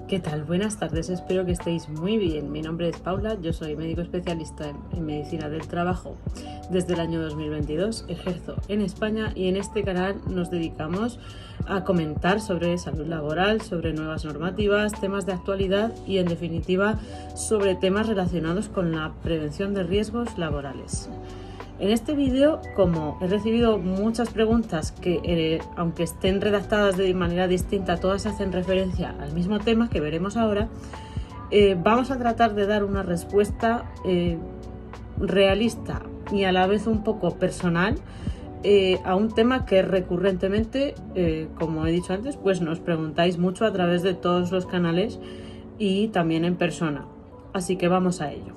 ¿Qué tal? Buenas tardes, espero que estéis muy bien. Mi nombre es Paula, yo soy médico especialista en medicina del trabajo. Desde el año 2022 ejerzo en España y en este canal nos dedicamos a comentar sobre salud laboral, sobre nuevas normativas, temas de actualidad y en definitiva sobre temas relacionados con la prevención de riesgos laborales. En este vídeo, como he recibido muchas preguntas que, aunque estén redactadas de manera distinta, todas hacen referencia al mismo tema que veremos ahora, vamos a tratar de dar una respuesta realista y a la vez un poco personal a un tema que recurrentemente, como he dicho antes, pues nos preguntáis mucho a través de todos los canales y también en persona. Así que vamos a ello.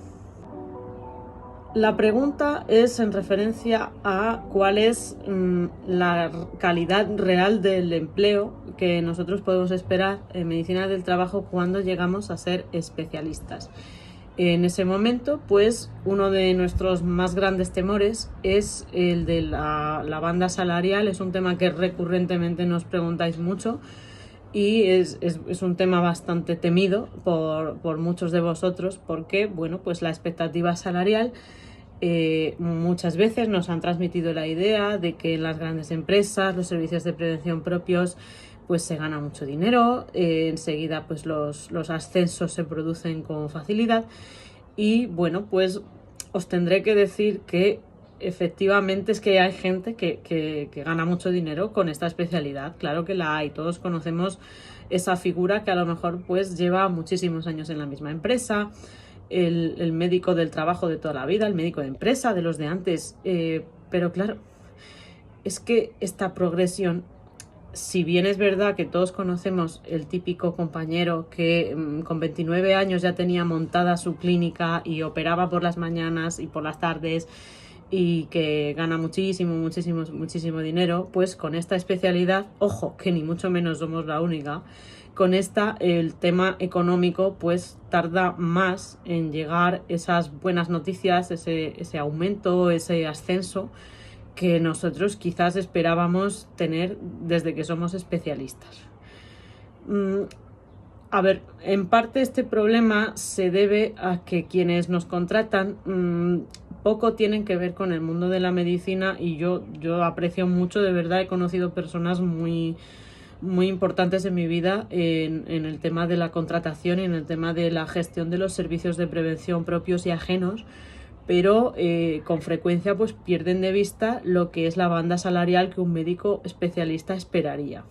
La pregunta es en referencia a cuál es la calidad real del empleo que nosotros podemos esperar en medicina del trabajo cuando llegamos a ser especialistas. En ese momento, pues, uno de nuestros más grandes temores es el de la banda salarial. Es un tema que recurrentemente nos preguntáis mucho y es un tema bastante temido por muchos de vosotros porque, bueno, pues la expectativa salarial muchas veces nos han transmitido la idea de que en las grandes empresas, los servicios de prevención propios, pues se gana mucho dinero, enseguida pues los ascensos se producen con facilidad y bueno, pues os tendré que decir que efectivamente es que hay gente que gana mucho dinero con esta especialidad. Claro que la hay, todos conocemos esa figura que a lo mejor pues lleva muchísimos años en la misma empresa, el médico del trabajo de toda la vida, el médico de empresa, de los de antes, pero claro, es que esta progresión, si bien es verdad que todos conocemos el típico compañero que con 29 años ya tenía montada su clínica y operaba por las mañanas y por las tardes y que gana muchísimo dinero, pues con esta especialidad, ojo, que ni mucho menos somos la única, con esta el tema económico pues tarda más en llegar esas buenas noticias, ese aumento, ese ascenso que nosotros quizás esperábamos tener desde que somos especialistas. A ver, en parte este problema se debe a que quienes nos contratan poco tienen que ver con el mundo de la medicina y yo aprecio mucho, de verdad, he conocido personas muy importantes en mi vida en el tema de la contratación y en el tema de la gestión de los servicios de prevención propios y ajenos, pero con frecuencia pues pierden de vista lo que es la banda salarial que un médico especialista esperaría.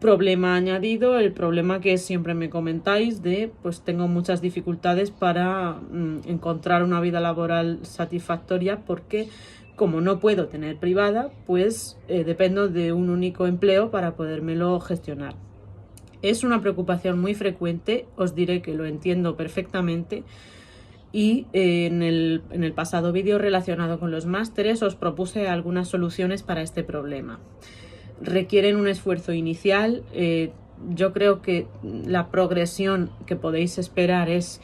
Problema añadido, el problema que siempre me comentáis de pues tengo muchas dificultades para encontrar una vida laboral satisfactoria porque como no puedo tener privada, pues dependo de un único empleo para podérmelo gestionar. Es una preocupación muy frecuente, os diré que lo entiendo perfectamente y en el pasado vídeo relacionado con los másteres os propuse algunas soluciones para este problema. Requieren un esfuerzo inicial. Yo creo que la progresión que podéis esperar es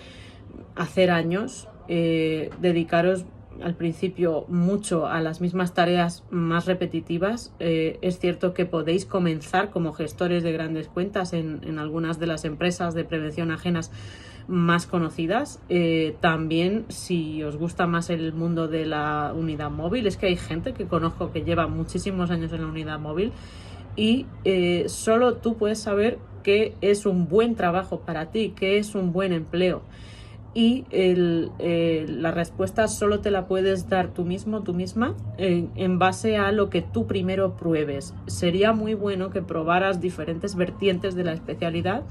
hacer años, dedicaros al principio mucho a las mismas tareas más repetitivas. Es cierto que podéis comenzar como gestores de grandes cuentas en algunas de las empresas de prevención ajenas más conocidas. También si os gusta más el mundo de la unidad móvil, es que hay gente que conozco que lleva muchísimos años en la unidad móvil y solo tú puedes saber qué es un buen trabajo para ti, qué es un buen empleo. Y la respuesta solo te la puedes dar tú mismo, tú misma, en base a lo que tú primero pruebes. Sería muy bueno que probaras diferentes vertientes de la especialidad.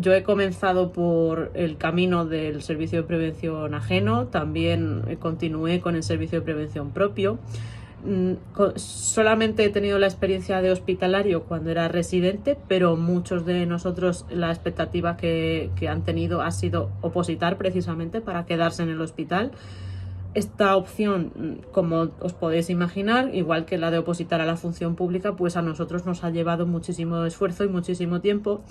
Yo he comenzado por el camino del servicio de prevención ajeno, también continué con el servicio de prevención propio. Solamente he tenido la experiencia de hospitalario cuando era residente, pero muchos de nosotros la expectativa que han tenido ha sido opositar precisamente para quedarse en el hospital. Esta opción, como os podéis imaginar, igual que la de opositar a la función pública, pues a nosotros nos ha llevado muchísimo esfuerzo y muchísimo tiempo.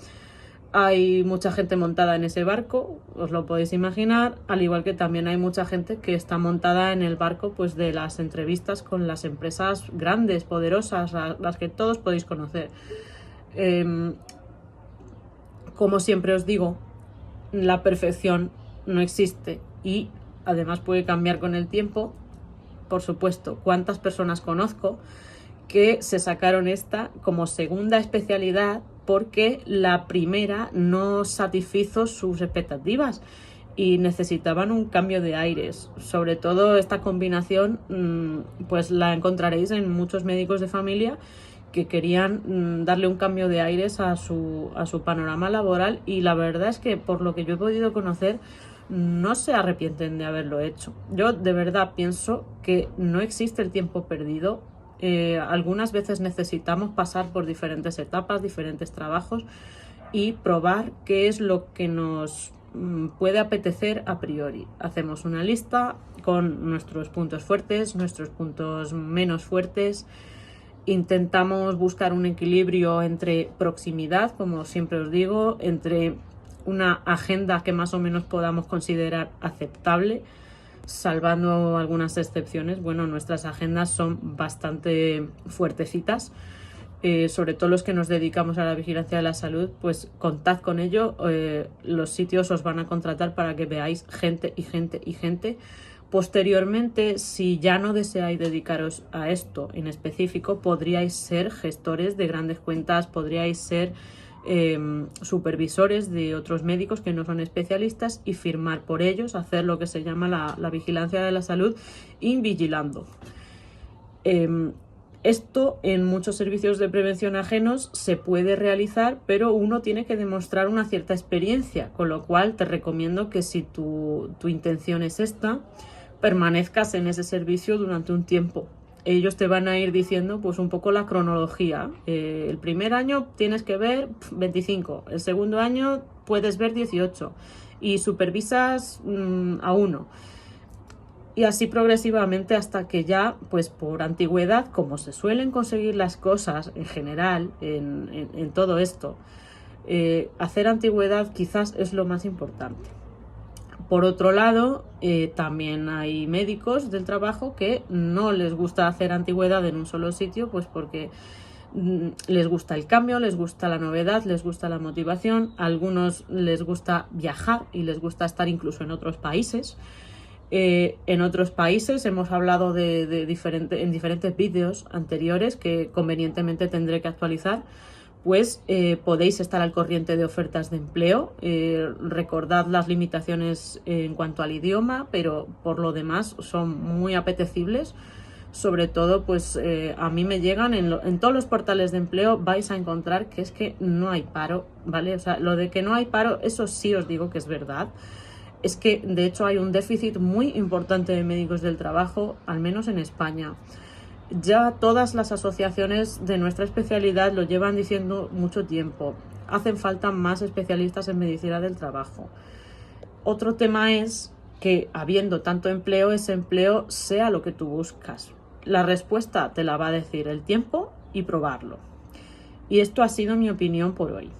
Hay mucha gente montada en ese barco, os lo podéis imaginar, al igual que también hay mucha gente que está montada en el barco pues de las entrevistas con las empresas grandes, poderosas, las que todos podéis conocer. Como siempre os digo, la perfección no existe y además puede cambiar con el tiempo. Por supuesto, ¿cuántas personas conozco que se sacaron esta como segunda especialidad porque la primera no satisfizo sus expectativas y necesitaban un cambio de aires? Sobre todo esta combinación pues la encontraréis en muchos médicos de familia que querían darle un cambio de aires a su panorama laboral, y la verdad es que por lo que yo he podido conocer no se arrepienten de haberlo hecho. Yo de verdad pienso que no existe el tiempo perdido. Algunas veces necesitamos pasar por diferentes etapas, diferentes trabajos y probar qué es lo que nos puede apetecer a priori. Hacemos una lista con nuestros puntos fuertes, nuestros puntos menos fuertes. Intentamos buscar un equilibrio entre proximidad, como siempre os digo, entre una agenda que más o menos podamos considerar aceptable, salvando algunas excepciones. Bueno, nuestras agendas son bastante fuertecitas, sobre todo los que nos dedicamos a la vigilancia de la salud, pues contad con ello. Los sitios os van a contratar para que veáis gente y gente y gente. Posteriormente, si ya no deseáis dedicaros a esto en específico, podríais ser gestores de grandes cuentas, podríais ser supervisores de otros médicos que no son especialistas y firmar por ellos, hacer lo que se llama la vigilancia de la salud invigilando. Esto en muchos servicios de prevención ajenos se puede realizar, pero uno tiene que demostrar una cierta experiencia, con lo cual te recomiendo que si tu intención es esta, permanezcas en ese servicio durante un tiempo. Ellos te van a ir diciendo pues un poco la cronología. El primer año tienes que ver 25, el segundo año puedes ver 18 y supervisas a 1. Y así progresivamente hasta que ya, pues por antigüedad, como se suelen conseguir las cosas en general en todo esto, hacer antigüedad quizás es lo más importante. Por otro lado, también hay médicos del trabajo que no les gusta hacer antigüedad en un solo sitio, pues porque les gusta el cambio, les gusta la novedad, les gusta la motivación. A algunos les gusta viajar y les gusta estar incluso en otros países. En otros países hemos hablado en diferentes vídeos anteriores que convenientemente tendré que actualizar. Pues podéis estar al corriente de ofertas de empleo. Recordad las limitaciones en cuanto al idioma, pero por lo demás son muy apetecibles. Sobre todo, pues a mí me llegan en todos los portales de empleo, vais a encontrar que es que no hay paro, ¿vale? O sea, lo de que no hay paro, eso sí os digo que es verdad. Es que de hecho hay un déficit muy importante de médicos del trabajo, al menos en España. Ya todas las asociaciones de nuestra especialidad lo llevan diciendo mucho tiempo. Hacen falta más especialistas en medicina del trabajo. Otro tema es que habiendo tanto empleo, ese empleo sea lo que tú buscas. La respuesta te la va a decir el tiempo y probarlo. Y esto ha sido mi opinión por hoy.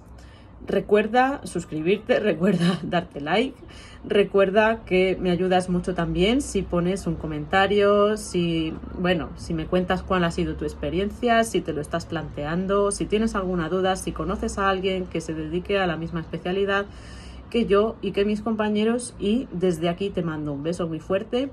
Recuerda suscribirte, recuerda darte like, recuerda que me ayudas mucho también si pones un comentario, si me cuentas cuál ha sido tu experiencia, si te lo estás planteando, si tienes alguna duda, si conoces a alguien que se dedique a la misma especialidad que yo y que mis compañeros. Y desde aquí te mando un beso muy fuerte,